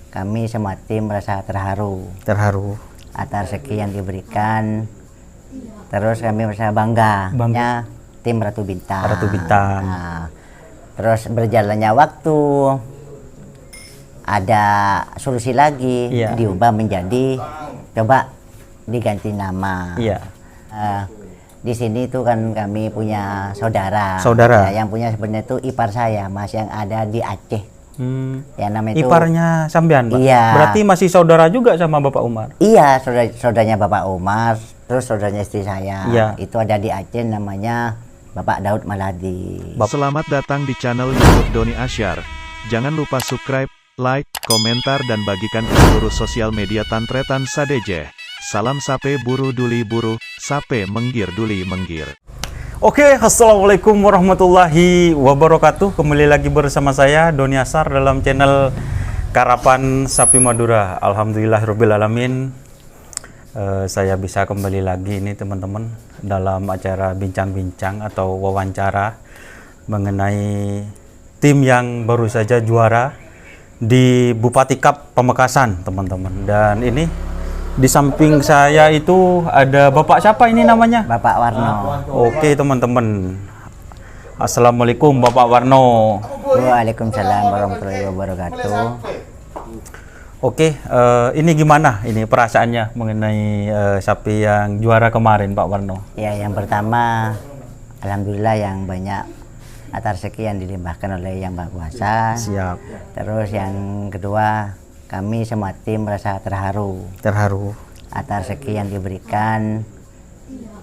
kami semua tim merasa terharu atas rezeki yang diberikan. Terus kami merasa bangga. Tim Ratu Bintang. Nah, terus berjalannya waktu, ada solusi lagi, diubah menjadi coba diganti nama. Di sini itu kan kami punya saudara. Ya, yang punya sebenarnya itu ipar saya, Mas, yang ada di Aceh. Ya, namanya itu iparnya sampean, Pak? Iya. Berarti masih saudara juga sama Bapak Umar? Iya, saudaranya Bapak Umar, terus saudaranya istri saya. Itu ada di Aceh, namanya Bapak Daud Maladi. Selamat datang di channel YouTube Doni Asyar. Jangan lupa subscribe, like, komentar dan bagikan ke seluruh sosial media Tantretan Sadeje. Salam sape buru duli buru, sape menggir duli menggir. Oke, assalamualaikum warahmatullahi wabarakatuh. Kembali lagi bersama saya Doni Asyar dalam channel Karapan Sapi Madura. Alhamdulillahirobbilalamin. Saya bisa kembali lagi ini teman-teman dalam acara bincang-bincang atau wawancara mengenai tim yang baru saja juara di Bupati Cup Pamekasan, teman-teman. Dan ini di samping saya itu ada Bapak siapa ini namanya? Bapak Warno. Oke teman-teman. Assalamualaikum Bapak Warno. Waalaikumsalam warahmatullahi wabarakatuh. Oke, ini gimana ini perasaannya mengenai sapi yang juara kemarin Pak Warno? Ya, yang pertama alhamdulillah yang banyak atas rezeki yang dilimpahkan oleh Yang Maha Kuasa. Siap. Terus yang kedua, kami semua tim merasa terharu atas rezeki yang diberikan.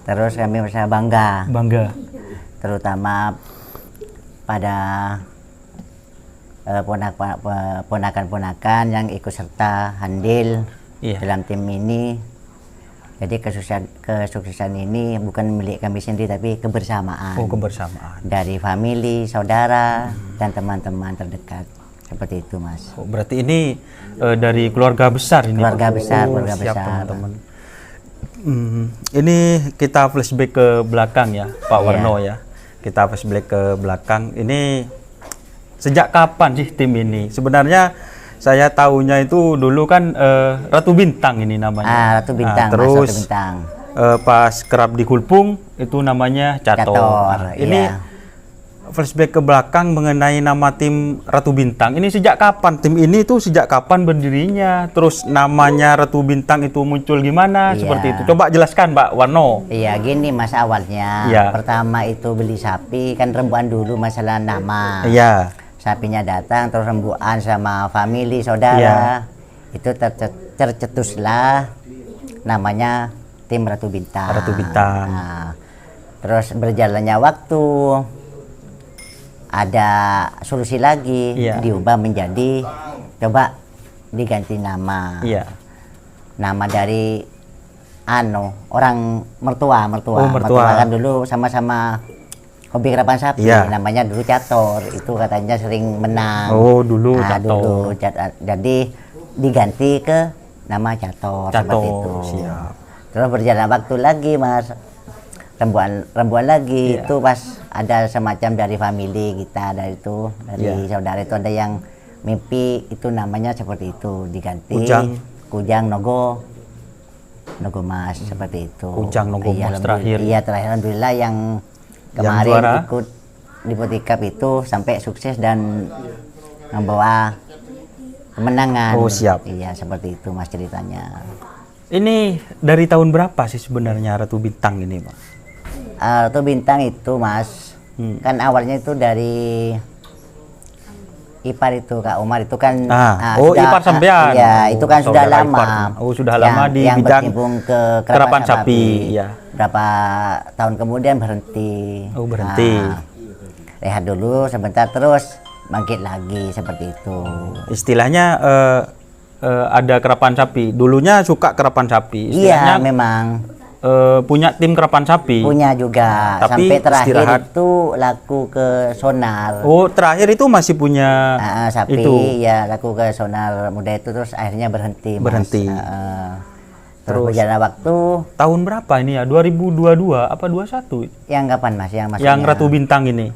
Terus kami merasa bangga, terutama pada ponakan-ponakan yang ikut serta andil dalam tim ini. Jadi kesuksesan ini bukan milik kami sendiri, tapi kebersamaan. Kebersamaan dari famili, saudara, dan teman-teman terdekat. Seperti itu, Mas. Berarti ini dari keluarga besar ini. Keluarga besar. Teman-teman. Ini kita flashback ke belakang ya, Pak Warno ya. Kita flashback ke belakang. Ini sejak kapan sih tim ini? Sebenarnya saya tahunya itu dulu kan Ratu Bintang ini namanya. Ratu Bintang. Terus Ratu Bintang. Pas kerap di Kulpung itu namanya Cator. Ini flashback ke belakang mengenai nama tim Ratu Bintang. Ini sejak kapan tim ini tuh, sejak kapan berdirinya? Terus namanya Ratu Bintang itu muncul gimana? Seperti itu. Coba jelaskan Pak Warno. Iya, gini Mas, awalnya pertama itu beli sapi kan rembuan dulu masalah nama. Sapinya datang terus rembuan sama famili saudara. Itu tercetuslah namanya tim Ratu Bintang. Nah, terus berjalannya waktu, ada solusi lagi, diubah menjadi coba diganti nama. Nama dari orang mertua kan dulu sama-sama hobi kerapan sapi. Namanya dulu Cator. Itu katanya sering menang. Dulu Cator. Jadi diganti ke nama Cator. Seperti itu. Siap. Terus berjalan waktu lagi, Mas, rembuan lagi. Itu pas ada semacam dari famili kita, dari saudara itu ada yang mimpi itu namanya seperti itu, diganti Kujang Nogo Mas, seperti itu. Kujang Nogo Mas terakhir. Iya, terakhir alhamdulillah yang kemarin ikut di Bupati Cup itu sampai sukses dan membawa kemenangan. Siap. Iya, seperti itu Mas ceritanya. Ini dari tahun berapa sih sebenarnya Ratu Bintang ini, Pak? Ratu Bintang itu, Mas, kan awalnya itu dari ipar itu Kak Umar itu kan. Ipar sampean. Iya, itu kan sudah lama. Sudah lama di yang bidang berkecimpung ke kerapan sapi. Berapa tahun kemudian berhenti. Berhenti. Rehat dulu sebentar terus bangkit lagi, seperti itu. Istilahnya ada kerapan sapi. Dulunya suka kerapan sapi. Iya, memang. Punya tim kerapan sapi. Punya juga. Tapi sampai terakhir istirahat. Itu laku ke sonar. Terakhir itu masih punya sapi itu. Ya, laku ke sonar muda itu, terus akhirnya berhenti. Terus berjalan waktu. Tahun berapa ini ya? 2022 apa 21? Yang kapan Mas? Yang Ratu Bintang ini.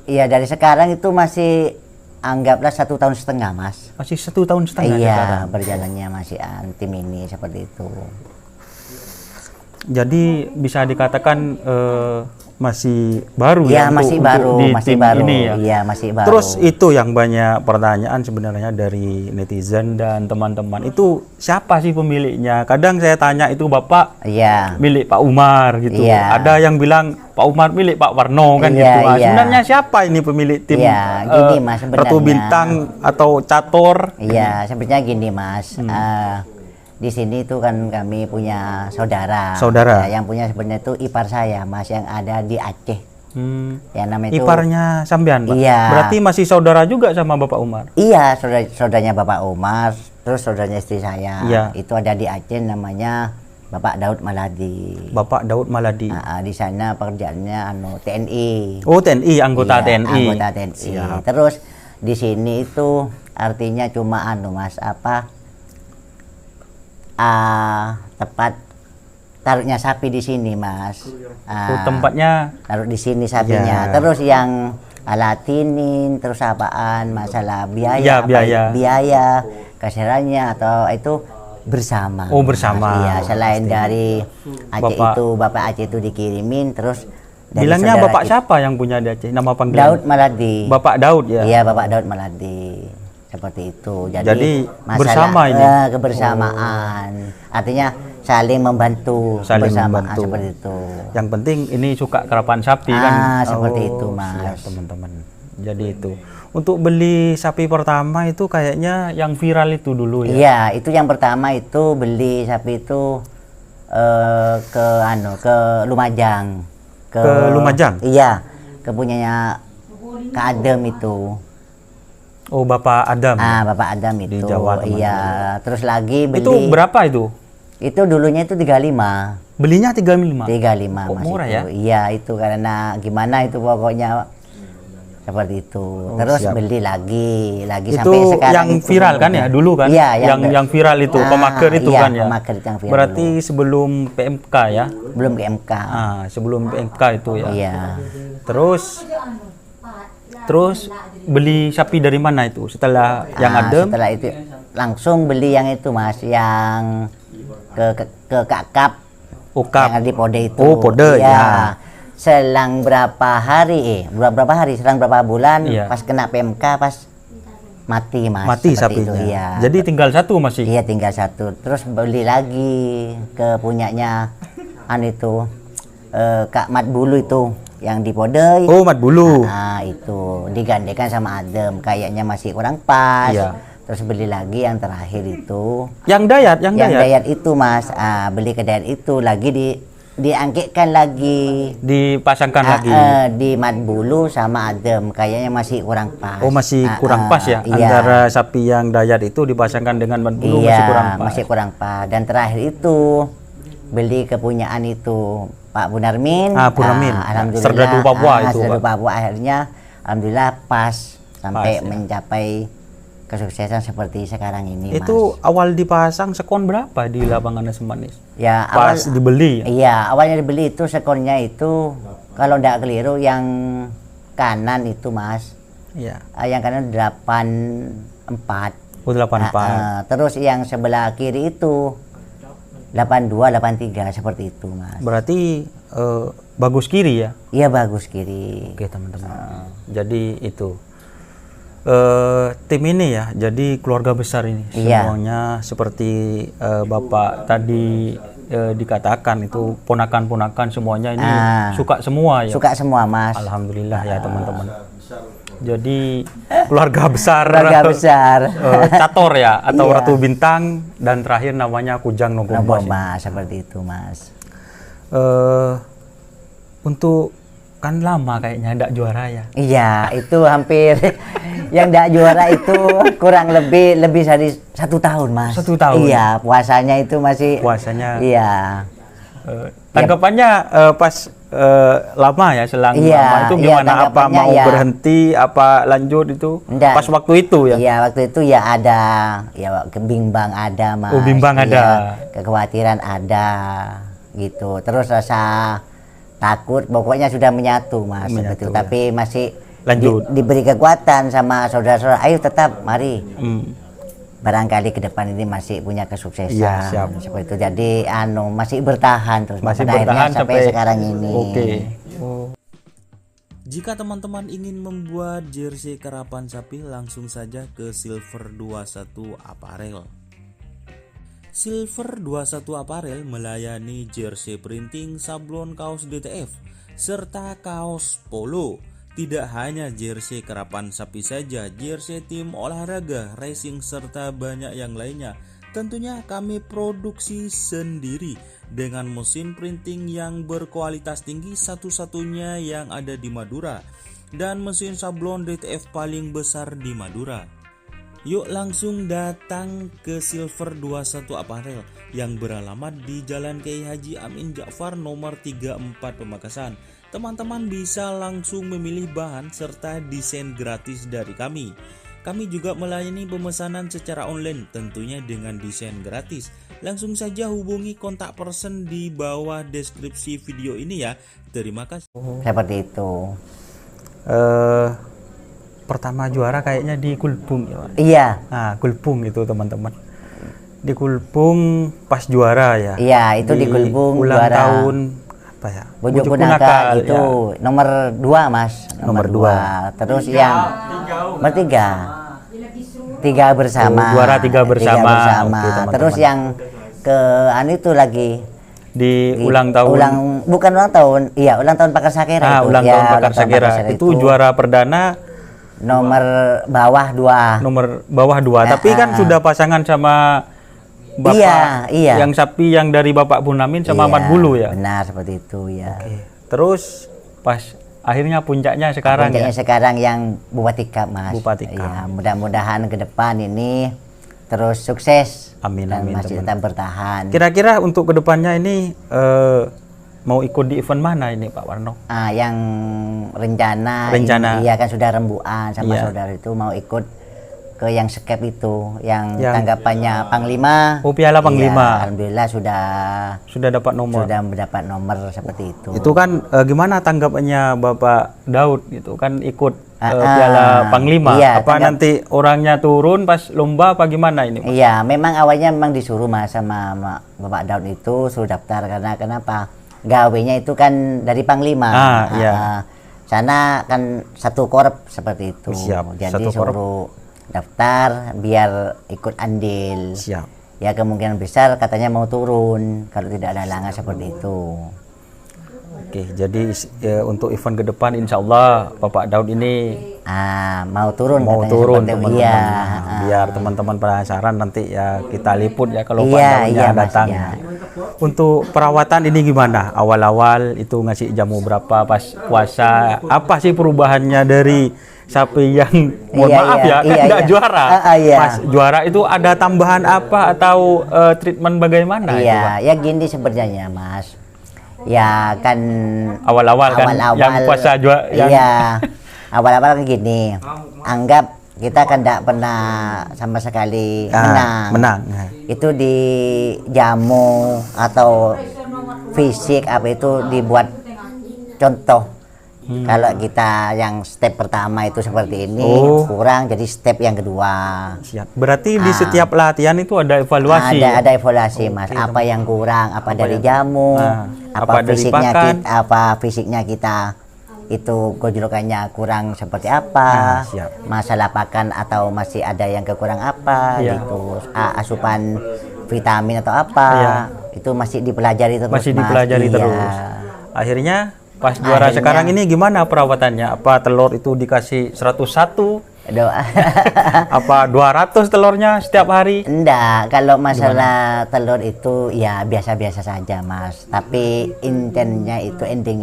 Iya, dari sekarang itu masih anggaplah 1,5 tahun, Mas. Masih 1,5 tahun Iya, sekarang. berjalannya masih tim ini seperti itu. Jadi bisa dikatakan masih baru ya, untuk baru, di masih tim baru. ini ya. Iya, masih baru. Terus itu yang banyak pertanyaan sebenarnya dari netizen dan teman-teman. Itu siapa sih pemiliknya? Kadang saya tanya itu Bapak Iya. milik Pak Umar gitu. Iya. Ada yang bilang Pak Umar milik Pak Warno kan Iya, gitu. Nah, iya. sebenarnya siapa ini pemilik tim Iya, gini, Mas, sebenarnya. Ratu Bintang atau Catur? Iya, sebenarnya gini, Mas. Di sini tuh kan kami punya saudara. Saudara. Ya, yang punya sebenarnya itu ipar saya, Mas, yang ada di Aceh. Yang namanya itu Iparnya sampean, Pak? Iya. Berarti masih saudara juga sama Bapak Umar? Iya, saudaranya Bapak Umar, terus saudaranya istri saya. Iya. Itu ada di Aceh, namanya Bapak Daud Maladi. Bapak Daud Maladi. Di sana pekerjaannya TNI. Oh, TNI, anggota Iya, TNI. Anggota TNI. Siap. Terus di sini itu artinya cuma Mas, tempat taruhnya sapi di sini, Mas. Tempatnya Taruh di sini sapinya. Ya. Terus yang alatinin, terus apaan masalah Ya, biaya, biaya. keserannya atau itu bersama. Oh, bersama. Iya, selain dari Aceh Bapak Aceh itu dikirimin, terus dari bilangnya saudara Bapak siapa yang punya di Aceh? Nama panggilan? Daud Maladi. Bapak Daud ya? Iya, Bapak Daud Maladi. Seperti itu. Jadi masalah, bersama ini? kebersamaan. Artinya saling membantu. Saling kebersamaan, membantu. seperti itu. Yang penting ini suka karapan sapi kan? Seperti itu, Mas. Siap, teman-teman. Jadi itu. Untuk beli sapi pertama itu kayaknya yang viral itu dulu ya? Iya, itu yang pertama itu beli sapi itu ke Lumajang. Ke Lumajang? Iya, ke punyanya Kak Adem itu. Oh, Bapak Adam. Bapak Adam itu. Di Jawa, teman-teman. Iya, terus lagi beli. Itu berapa itu? Itu dulunya itu 35. Belinya 35? 35, Kok Mas, murah itu. ya? Iya, itu karena gimana itu pokoknya seperti itu. Terus siap. beli lagi Itu sampai sekarang yang itu viral kan ya dulu kan? Iya, yang viral itu, pemager itu iya, kan ya? pemager itu yang viral Berarti dulu. sebelum PMK ya? Belum ke MK. Sebelum PMK itu ya? Iya. Terus beli sapi dari mana itu? Setelah yang adem? Setelah itu langsung beli yang itu, Mas, yang ke Kakap. Ukap. Yang di Pode itu. Oh, Pode, iya. ya. Selang berapa hari, selang berapa bulan, Iya. pas kena PMK, pas mati, Mas. Mati Seperti sapinya. itu, iya. Jadi tinggal satu masih? Iya, tinggal satu. Terus beli lagi ke punyanya Kak Mat Bulu itu yang di Podey. Oh, Mat Bulu. Itu digandekan sama Adem, kayaknya masih kurang pas. Iya. Terus beli lagi yang terakhir itu. Yang Dayat? Yang Dayat itu, Mas. Beli ke Dayat itu lagi diangkitkan lagi. Dipasangkan lagi? Di Mat Bulu sama Adem, kayaknya masih kurang pas. Oh, masih kurang pas ya? Iya. Antara sapi yang Dayat itu dipasangkan dengan Mat Bulu masih kurang pas? Masih kurang pas. Dan terakhir itu beli kepunyaan itu Pak Bunarmin. Bunarmin. Alhamdulillah. Serdadu Papua itu, Serdadu Pak. Papua akhirnya alhamdulillah pas sampai Pas, ya. mencapai kesuksesan seperti sekarang ini, Itu awal dipasang sekon berapa di lapangan Semanis? Ya, Pas dibeli? Iya, awalnya dibeli itu sekonnya itu kalau tidak keliru yang kanan itu, Mas. Iya. Yang kanan 84. Oh, 84. Terus yang sebelah kiri itu 82, 83 seperti itu, Mas. Berarti bagus kiri ya? Iya, bagus kiri. Oke, teman-teman. Jadi itu tim ini ya, jadi keluarga besar ini. Iya. Semuanya seperti Bapak tadi dikatakan itu ponakan-ponakan semuanya ini suka semua ya? Suka semua, Mas. Alhamdulillah ya, teman-teman. Jadi keluarga besar. Keluarga besar. Cator ya, atau Iya. Ratu Bintang, dan terakhir namanya Kujang Nogomba. Mas, seperti itu, Mas. Untuk kan lama kayaknya enggak juara ya? Iya, itu hampir yang enggak juara itu kurang lebih dari 1 tahun, Mas. 1 tahun? Iya, puasanya itu masih. Puasanya. Iya. Tanggapannya pas lama ya, selang Iya, lama itu iya, gimana? Apa tanggapannya mau ya. berhenti, apa lanjut itu? Enggak. Pas waktu itu ya? Iya, waktu itu ya ada, ya kebimbang ada, Mas. Oh, bimbang Iya, ada. kekhawatiran ada, gitu. Terus rasa takut, pokoknya sudah menyatu, Mas. Menyatu, Seperti itu. ya. Tapi masih lanjut. Diberi kekuatan sama saudara-saudara, ayo tetap mari. Barangkali ke depan ini masih punya kesuksesan. Iya, siap. Seperti itu. Jadi masih bertahan terus masih pada bertahan sampai sekarang ini. Oke. Jika teman-teman ingin membuat jersey karapan sapi, langsung saja ke Silver 21 Apparel. Silver 21 Apparel melayani jersey printing, sablon kaos DTF, serta kaos polo. Tidak hanya jersey karapan sapi saja, jersey tim olahraga, racing, serta banyak yang lainnya. Tentunya kami produksi sendiri dengan mesin printing yang berkualitas tinggi, satu-satunya yang ada di Madura, dan mesin sablon DTF paling besar di Madura. Yuk langsung datang ke Silver 21 Apparel yang beralamat di Jalan Kiai Haji Amin Ja'far nomor 34 Pamekasan. Teman-teman bisa langsung memilih bahan serta desain gratis dari kami. Kami juga melayani pemesanan secara online, tentunya dengan desain gratis. Langsung saja hubungi kontak person di bawah deskripsi video ini ya. Terima kasih. Seperti itu. Pertama juara kayaknya di Kulpung ya, Pak? Iya. Nah, Kulpung itu teman-teman. Di Kulpung pas juara ya. Iya, itu di Kulpung ulang juara. Tahun apa ya? Bujuk Punaka itu ya. Nomor 2 Mas. Nomor 2. Terus yang bertiga. 3 bersama. Juara 3 bersama. Oke, teman-teman. Terus yang ke itu lagi di ulang tahun. Bukan ulang tahun. Iya, ulang tahun Pakar Sakera itu. Ulang tahun Pakar Sakera. Itu juara perdana nomor bawah 2. Nomor bawah 2. Tapi kan sudah pasangan sama Bapak yang sapi yang dari Bapak Bunamin sama Ahmad Bulu ya. Benar seperti itu ya. Oke. Terus pas akhirnya puncaknya sekarang sekarang yang Bupati Cup Mas. Bupati Cup. Ya, mudah-mudahan ke depan ini terus sukses. Amin, dan amin, masih tetap bertahan. Kira-kira untuk ke depannya ini mau ikut di event mana ini Pak Warno? Yang rencana. Iya kan sudah rembukan sama saudara itu mau ikut ke yang skep itu, yang tanggapannya Panglima. Oh, Piala Panglima. Iya, alhamdulillah sudah dapat nomor. Sudah mendapat nomor seperti itu. Itu kan gimana tanggapannya Bapak Daud gitu kan ikut Piala Panglima. Iya, apa nanti orangnya turun pas lomba apa gimana ini Pak? Iya, memang awalnya memang disuruh Mas sama Bapak Daud itu suruh daftar karena kenapa? Gawenya itu kan dari Panglima. Iya. Sana kan satu korp seperti itu. Siap. Jadi suruh daftar biar ikut andil. Siap. Ya kemungkinan besar katanya mau turun kalau tidak ada halangan seperti itu. Oke, jadi untuk event ke depan insya Allah Bapak Daud ini mau turun teman-teman. Biar teman-teman penasaran nanti ya kita liput ya kalau Pak Daudnya datang. Untuk perawatan ini gimana? Awal-awal itu ngasih jamu berapa pas puasa? Apa sih perubahannya dari sapi yang nggak juara? Pas juara itu ada tambahan apa atau treatment bagaimana? Iya, ya gini sebenarnya Mas. Ya kan awal-awal kan yang puasa juga awal-awal kan gini. Anggap kita kan tidak pernah sama sekali menang. Itu di jamu atau fisik apa itu dibuat contoh. Kalau kita yang step pertama itu seperti ini kurang, jadi step yang kedua. Siap. Berarti di setiap latihan itu ada evaluasi. Ada evaluasi Mas. Apa yang kurang? Apa dari jamu? Apa fisiknya kita? Apa fisiknya kita? Itu gojlokannya kurang seperti apa? Masalah pakan atau masih ada yang kekurang apa? Gitu. Asupan vitamin atau apa? Itu masih dipelajari terus. Masih dipelajari terus. Akhirnya pas juara sekarang ini gimana perawatannya? Apa telur itu dikasih 101? Apa 200 telurnya setiap hari? Enggak, kalau masalah telur itu ya biasa-biasa saja Mas. Tapi endingnya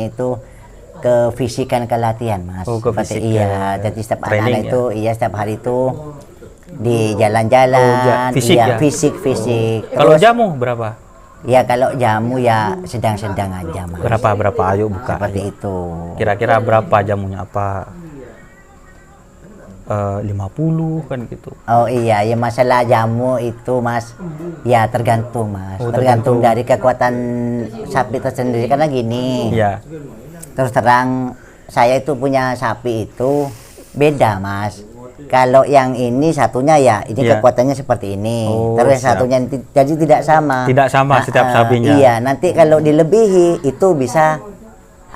itu ke fisikan ke latihan Mas. Ke fisik. Jadi setiap anak itu setiap hari itu di jalan-jalan, fisik. Kalau jamu berapa? Ya kalau jamu ya sedang-sedang aja Mas. Berapa ayo buka. Seperti itu. Kira-kira berapa jamunya? Apa 50 kan gitu? Oh iya, ya masalah jamu itu Mas. Ya tergantung Mas. Tergantung dari kekuatan sapi tersendiri karena gini. Iya. Terus terang saya itu punya sapi itu beda, Mas. Kalau yang ini satunya ya ini kekuatannya seperti ini. Terus satunya jadi tidak sama. Tidak sama setiap sapinya. Iya, nanti kalau dilebihi itu bisa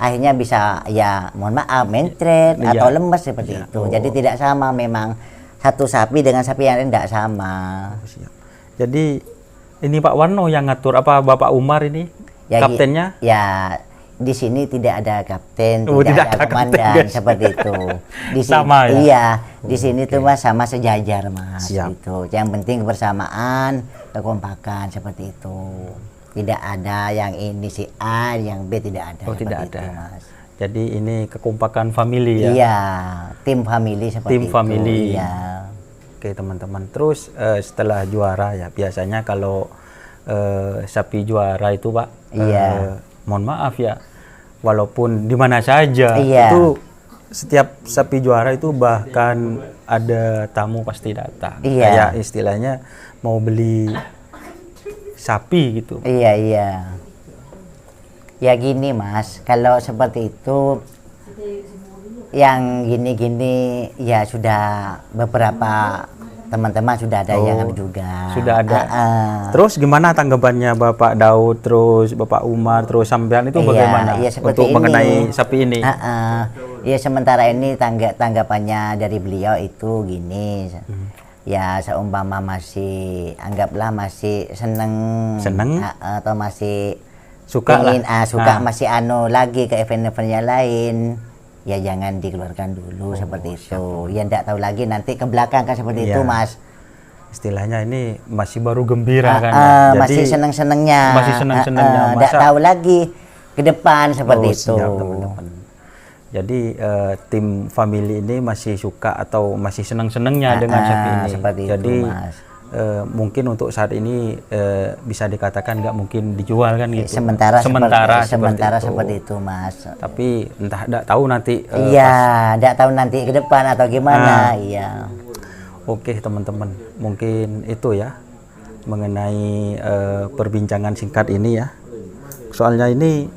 akhirnya bisa ya mohon maaf mentret atau lemes seperti itu. Jadi tidak sama memang satu sapi dengan sapi yang lain tidak sama. Jadi ini Pak Warno yang ngatur apa Bapak Umar ini ya, kaptennya? Ya di sini tidak ada kapten, tidak ada komandan kapten, seperti itu. Di sini, sama ya? Iya, di sini tuh Mas sama sejajar Mas. Gitu. Yang penting kebersamaan, kekompakan seperti itu. Tidak ada yang ini si A, yang B tidak ada. Tidak ada. Itu, Mas. Jadi ini kekompakan family ya? Iya, tim family seperti tim itu. Family. Iya. Oke teman-teman. Terus setelah juara ya biasanya kalau sapi juara itu Pak, mohon maaf ya. Walaupun di mana saja itu setiap sapi juara itu bahkan ada tamu pasti datang. Kayak istilahnya mau beli sapi gitu. Iya. Ya gini Mas, kalau seperti itu yang gini-gini ya sudah beberapa teman-teman sudah ada yang juga. Sudah ada. Terus gimana tanggapannya Bapak Daud, terus Bapak Umar, terus sampean itu bagaimana untuk mengenai sapi ini? Ya sementara ini tanggapannya dari beliau itu gini. Ya seumpama masih anggaplah masih seneng atau masih suka ingin, suka masih lagi ke event-event yang lain. Ya jangan dikeluarkan dulu seperti itu. Ya enggak tahu lagi nanti ke belakang kan seperti itu Mas. Istilahnya ini masih baru gembira kan. Jadi masih seneng-senengnya. Masih seneng-senengnya. Enggak tahu lagi ke depan seperti itu. Siap, teman-teman. Jadi tim family ini masih suka atau masih seneng-senengnya dengan sapi ini. Seperti jadi itu, Mas. Mungkin untuk saat ini bisa dikatakan nggak mungkin dijual kan gitu. Sementara seperti itu Mas. Tapi entah tidak tahu nanti. Tidak tahu nanti ke depan atau gimana. Oke teman-teman, mungkin itu ya mengenai perbincangan singkat ini ya. Soalnya ini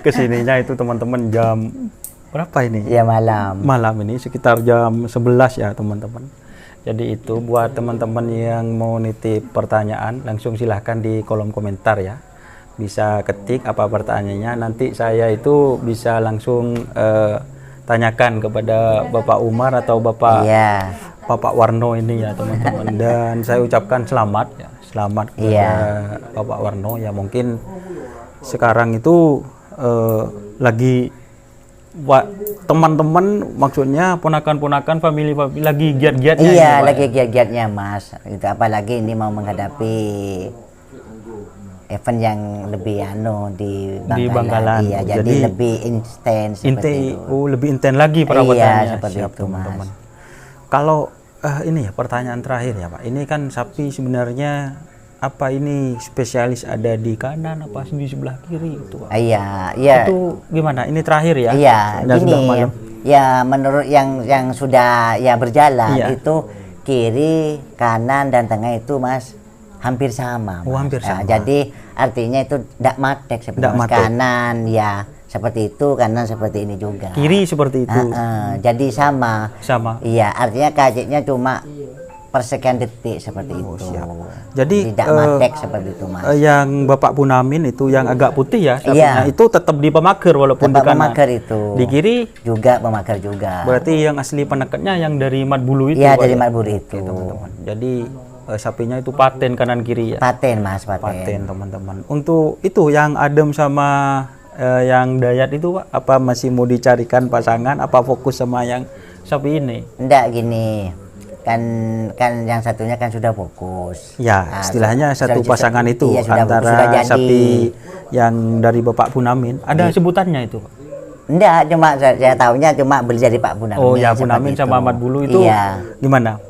kesininya itu teman-teman jam berapa ini? Ya malam. Malam ini sekitar jam 11 ya teman-teman. Jadi itu buat teman-teman yang mau nitip pertanyaan langsung silahkan di kolom komentar ya. Bisa ketik apa pertanyaannya, nanti saya itu bisa langsung tanyakan kepada Bapak Umar atau Bapak Warno ini ya teman-teman. Dan saya ucapkan selamat ya, selamat kepada Bapak Warno ya. Mungkin sekarang itu lagi teman-teman maksudnya ponakan-ponakan family lagi giat-giatnya. Iya, lagi giat-giatnya Mas. Itu apalagi ini mau menghadapi event yang lebih di Bangkalan. Iya, jadi lebih intens seperti itu. Lebih intens lagi perawatannya. Iya, seperti itu teman-teman. Kalau ini ya pertanyaan terakhir ya Pak. Ini kan sapi sebenarnya apa ini spesialis ada di kanan apa di sebelah kiri itu Pak? Iya. Itu gimana? Ini terakhir ya? Iya, gini. Ya menurut yang sudah berjalan itu kiri, kanan dan tengah itu Mas hampir sama. Hampir sama. Jadi artinya itu tidak matek seperti kanan ya seperti itu, kanan seperti ini juga. Kiri seperti itu. Jadi sama. Iya, artinya kajiknya cuma persekian detik seperti itu. Jadi tidak matek seperti itu Mas. Yang Bapak Punamin itu yang agak putih ya, itu tetap di pemager walaupun di kanan. Pemager itu. Di kiri juga pemager juga. Berarti yang asli penekatnya yang dari Matbulu itu. Iya, dari Matbulu itu. Teman-teman. Jadi sapinya itu paten kanan kiri ya. Paten Mas, paten teman-teman. Untuk itu yang adem sama yang dayat itu Pak, apa masih mau dicarikan pasangan? Apa fokus sama yang sapi ini? Enggak gini. Kan yang satunya kan sudah fokus. Ya, istilahnya satu pasangan itu antara sapi yang dari Bapak Punamin. Ada sebutannya itu? Enggak, cuma saya tahunya cuma beli dari Pak Punamin. Oh ya, Punamin sama Matbulu itu gimana?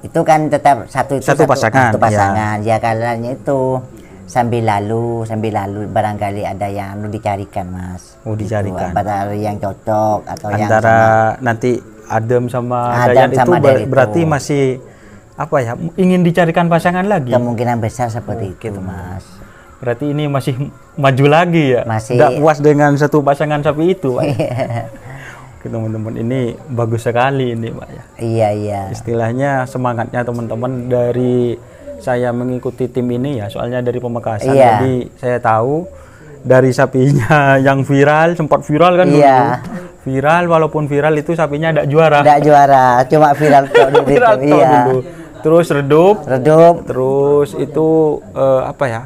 Itu kan tetap satu pasangan. Ya kalanya itu sambil lalu barangkali ada yang dicarikan Mas. Dicarikan. Antara yang cocok atau antara yang nanti Adem sama Dayat itu berarti masih apa ya, ingin dicarikan pasangan lagi? Kemungkinan besar seperti itu Mas. Berarti ini masih maju lagi ya? Masih. Nggak puas dengan satu pasangan sapi itu, Pak? Oke, teman-teman, ini bagus sekali ini, Pak ya. Iya. Istilahnya semangatnya teman-teman dari saya mengikuti tim ini ya, soalnya dari Pamekasan. Iya. Jadi saya tahu dari sapinya yang viral, sempat viral kan dulu. Iya. Viral, walaupun viral itu sapinya tidak juara. Tidak juara, cuma viral tok dulu. Viral tok Iya. dulu. Terus redup. Terus itu apa ya?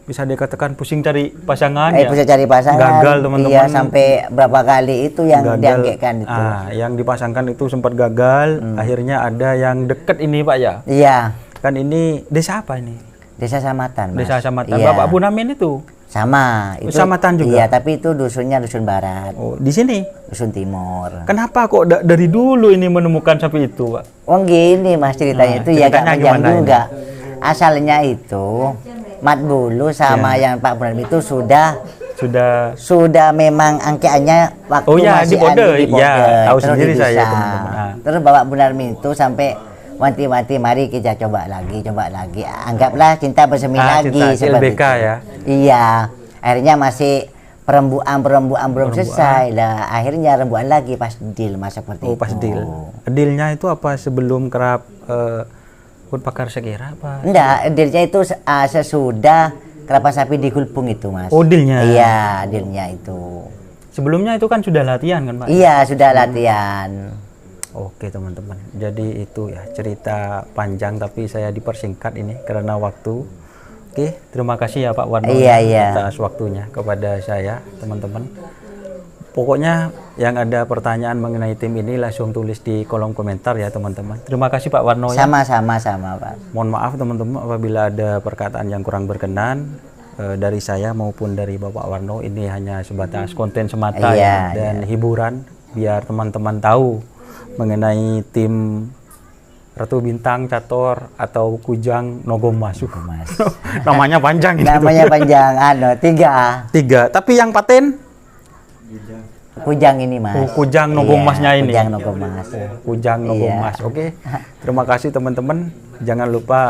Bisa dikatakan pusing cari pasangan ya. Pusing cari pasangan. Gagal, teman-teman. Iya, sampai berapa kali itu yang diangketkan itu. Yang dipasangkan itu sempat gagal. Akhirnya ada yang deket ini, Pak ya. Iya. Kan ini desa apa ini? Desa Samatan, Mas. Desa Samatan. Iya. Bapak Bunamin itu? Sama. Itu Samatan juga? Iya, tapi itu dusunnya dusun barat. Oh, di sini? Dusun timur. Kenapa kok dari dulu ini menemukan sapi itu, Pak? Oh gini Mas ceritanya, itu ya gak panjang juga. Asalnya itu Mat Bulu sama yang Pak Bunamin itu sudah memang angkeannya waktu masih di di Pode. Ya, tahu terus sendiri dipisah. saya, teman-teman. Terus Bapak Bunamin itu sampai wanti-wanti, mari kita coba lagi. Anggaplah cinta bersemi lagi seperti LBK itu. ya. Iya. Akhirnya masih perempuan belum selesai. Lah akhirnya rembuan lagi pas deal Mas seperti itu. Oh, pas deal. Dealnya itu apa sebelum kerap bakar sekira apa? Enggak, dealnya itu sesudah kelapa sapi digulpung itu, Mas. Oh, dealnya. Iya, dealnya itu. Sebelumnya itu kan sudah latihan kan, Pak? Iya, sudah latihan. Oke, teman-teman. Jadi itu ya cerita panjang tapi saya dipersingkat ini karena waktu. Oke, terima kasih ya Pak Warno atas waktunya kepada saya, teman-teman. Pokoknya yang ada pertanyaan mengenai tim ini langsung tulis di kolom komentar ya, teman-teman. Terima kasih Pak Warno ya. Sama, Pak. Mohon maaf teman-teman apabila ada perkataan yang kurang berkenan dari saya maupun dari Bapak Warno. Ini hanya sebatas konten semata dan hiburan biar teman-teman tahu mengenai tim Ratu Bintang Cator atau Kujang Nogomas. Namanya panjang ini. Namanya panjang, 3. Tapi yang paten Kujang ini, Mas. Oh, Kujang Nogomasnya ini. Kujang Nogomas. Kujang Nogomas. Oke. Terima kasih teman-teman. Jangan lupa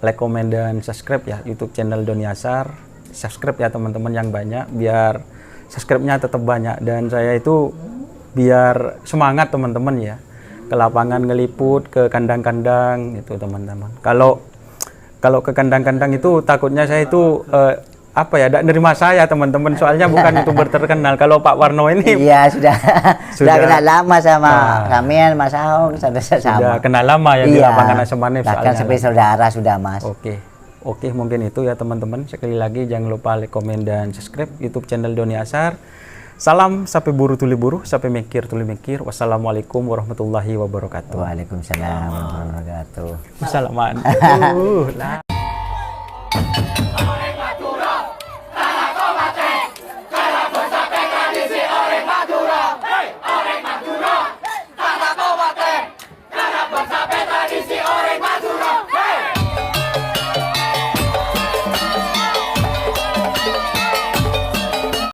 like, komen dan subscribe ya YouTube channel Doni Ashar. Subscribe ya teman-teman yang banyak biar subscribe-nya tetap banyak dan saya itu biar semangat teman-teman ya ke lapangan ngeliput ke kandang-kandang itu teman-teman. Kalau ke kandang-kandang itu takutnya saya itu tidak nerima saya teman-teman soalnya bukan YouTuber terkenal. Kalau Pak Warno ini sudah kenal lama sama Ramian, Mas Ahong, sudah kenal lama ya di lapangan Asemanif bahkan sampai saudara sudah, Mas. Oke, mungkin itu ya teman-teman. Sekali lagi jangan lupa like, komen dan subscribe YouTube channel Doni Ashar. Salam sapi buru tuli buru, sapi mikir tuli mikir. Wassalamualaikum warahmatullahi wabarakatuh. Waalaikumsalam warahmatullahi wabarakatuh. Wassalamualaikum.